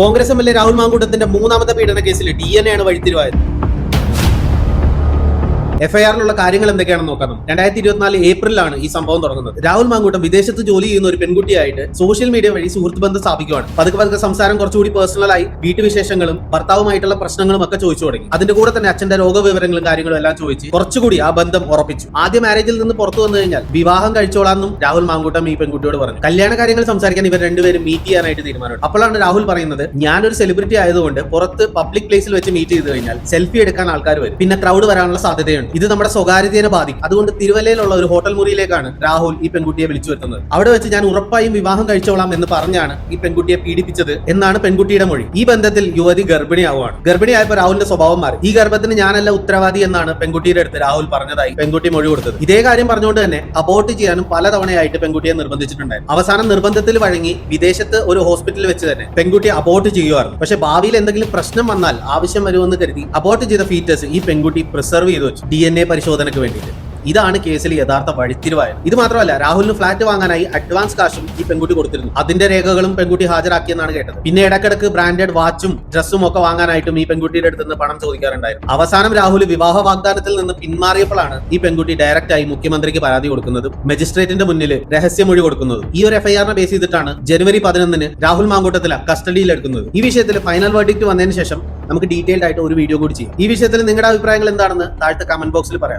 Congress MLA Rahul മാങ്കൂട്ടത്തിന്റെ മൂന്നാമത്തെ പീഡന കേസിൽ DNA ആണ് വഴിത്തിരിവായത്. എഫ്ഐആറിലുള്ള കാര്യങ്ങൾ എന്തൊക്കെയാണെന്ന് നോക്കാം. 2024 ഏപ്രിലാണ് ഈ സംഭവം തുടങ്ങുന്നത്. രാഹുൽ മാങ്കൂട്ടം വിദേശത്ത് ജോലി ചെയ്യുന്ന ഒരു പെൺകുട്ടിയായിട്ട് സോഷ്യൽ മീഡിയ വഴി സുഹൃത്ത് ബന്ധം സ്ഥാപിക്കുകയാണ്. പതുക്കെ സംസാരം കുറച്ചുകൂടി പേഴ്സണലായി വീട്ടുവിശേഷങ്ങളും ഭർത്താവുമായിട്ടുള്ള പ്രശ്നങ്ങളും ഒക്കെ ചോദിച്ചു തുടങ്ങി. അതിന്റെ കൂടെ തന്നെ അച്ഛന്റെ രോഗവിവരങ്ങളും കാര്യങ്ങളും എല്ലാം ചോദിച്ച് കുറച്ചുകൂടി ആ ബന്ധം ഉറപ്പിച്ചു. ആദ്യ മാരേജിൽ നിന്ന് പുറത്തു വന്നു കഴിഞ്ഞാൽ വിവാഹം കഴിച്ചോളാന്നും രാഹുൽ മാങ്കൂട്ടം ഈ പെൺകുട്ടിയോട് പറഞ്ഞു. കല്യാണ കാര്യങ്ങൾ സംസാരിക്കാൻ ഇവർ രണ്ടുപേരും മീറ്റ് ചെയ്യാനായിട്ട് തീരുമാനമാണ്. അപ്പോഴാണ് രാഹുൽ പറയുന്നത്, ഞാനൊരു സെലിബ്രിറ്റി ആയതുകൊണ്ട് പുറത്ത് പബ്ലിക് പ്ലേസിൽ വെച്ച് മീറ്റ് ചെയ്ത് കഴിഞ്ഞാൽ സെൽഫി എടുക്കാൻ ആൾക്കാർ വരും, പിന്നെ ക്രൗഡ് വരാനുള്ള സാധ്യതയുണ്ട്, ഇത് നമ്മുടെ സ്വകാര്യതയെ ബാധിക്കും. അതുകൊണ്ട് തിരുവല്ലയിലുള്ള ഒരു ഹോട്ടൽ മുറിയിലേക്കാണ് രാഹുൽ ഈ പെൺകുട്ടിയെ വിളിച്ചു വരുത്തുന്നത്. അവിടെ വെച്ച് ഞാൻ ഉറപ്പായും വിവാഹം കഴിച്ചോളാം എന്ന് പറഞ്ഞാണ് ഈ പെൺകുട്ടിയെ പീഡിപ്പിച്ചത് എന്നാണ് പെൺകുട്ടിയുടെ മൊഴി. ഈ ബന്ധത്തിൽ യുവതി ഗർഭിണിയാവുകയാണ്. ഗർഭിണിയായപ്പോൾ രാഹുലിന്റെ സ്വഭാവം മാറി. ഈ ഗർഭത്തിന് ഞാനല്ല ഉത്തരവാദി എന്നാണ് പെൺകുട്ടിയുടെ അടുത്ത് രാഹുൽ പറഞ്ഞതായി പെൺകുട്ടി മൊഴി കൊടുത്തത്. ഇതേ കാര്യം പറഞ്ഞുകൊണ്ട് തന്നെ അബോർട്ട് ചെയ്യാനും പലതവണയായിട്ട് പെൺകുട്ടിയെ നിർബന്ധിച്ചിട്ടുണ്ടായിരുന്നു. അവസാനം നിർബന്ധത്തിൽ വഴങ്ങി വിദേശത്ത് ഒരു ഹോസ്പിറ്റലിൽ വെച്ച് തന്നെ പെൺകുട്ടിയെ അബോർട്ട് ചെയ്യുമായിരുന്നു. പക്ഷെ ഭാവിയിൽ എന്തെങ്കിലും പ്രശ്നം വന്നാൽ ആവശ്യം വരുമെന്ന് കരുതി അബോർട്ട് ചെയ്ത ഫീറ്റസ് ഈ പെൺകുട്ടി പ്രിസർവ് ചെയ്ത് വെച്ചു DNA പരിശോധനയ്ക്ക് വേണ്ടിയിട്ട്. ഇതാണ് കേസിൽ യഥാർത്ഥ വഴിത്തിരിവായത്. ഇത് മാത്രമല്ല, രാഹുലിന് ഫ്ളാറ്റ് വാങ്ങാനായി അഡ്വാൻസ് കാശും ഈ പെൺകുട്ടി കൊടുത്തിരുന്നു. അതിന്റെ രേഖകളും പെൺകുട്ടി ഹാജരാക്കിയെന്നാണ് കേട്ടത്. പിന്നെ ഇടക്കിടക്ക് ബ്രാൻഡഡ് വാച്ചും ഡ്രസ്സും ഒക്കെ വാങ്ങാനായിട്ടും ഈ പെൺകുട്ടിയുടെ അടുത്ത് നിന്ന് പണം ചോദിക്കാറുണ്ടായിരുന്നു. അവസാനം രാഹുൽ വിവാഹ വാഗ്ദാനത്തിൽ നിന്ന് പിന്മാറിയപ്പോഴാണ് ഈ പെൺകുട്ടി ഡയറക്റ്റ് ആയി മുഖ്യമന്ത്രിക്ക് പരാതി കൊടുക്കുന്നതും മജിസ്ട്രേറ്റിന്റെ മുന്നിൽ രഹസ്യമൊഴി കൊടുക്കുന്നതും. ഈ ഒരു എഫ്ഐആറിനെ ബേസ് ചെയ്തിട്ടാണ് ജനുവരി 11 രാഹുൽ മാങ്കൂട്ടത്തില കസ്റ്റഡിയിൽ എടുക്കുന്നത്. ഈ വിഷയത്തിൽ ഫൈനൽ വെർഡിക്റ്റ് വന്നതിന് ശേഷം നമുക്ക് ഡീറ്റെയിൽഡ് ആയിട്ട് ഒരു വീഡിയോ കൂടി ചെയ്യാം. ഈ വിഷയത്തിൽ നിങ്ങളുടെ അഭിപ്രായങ്ങൾ എന്താണെന്ന് താഴത്തെ കമന്റ് ബോക്സിൽ പറയാം.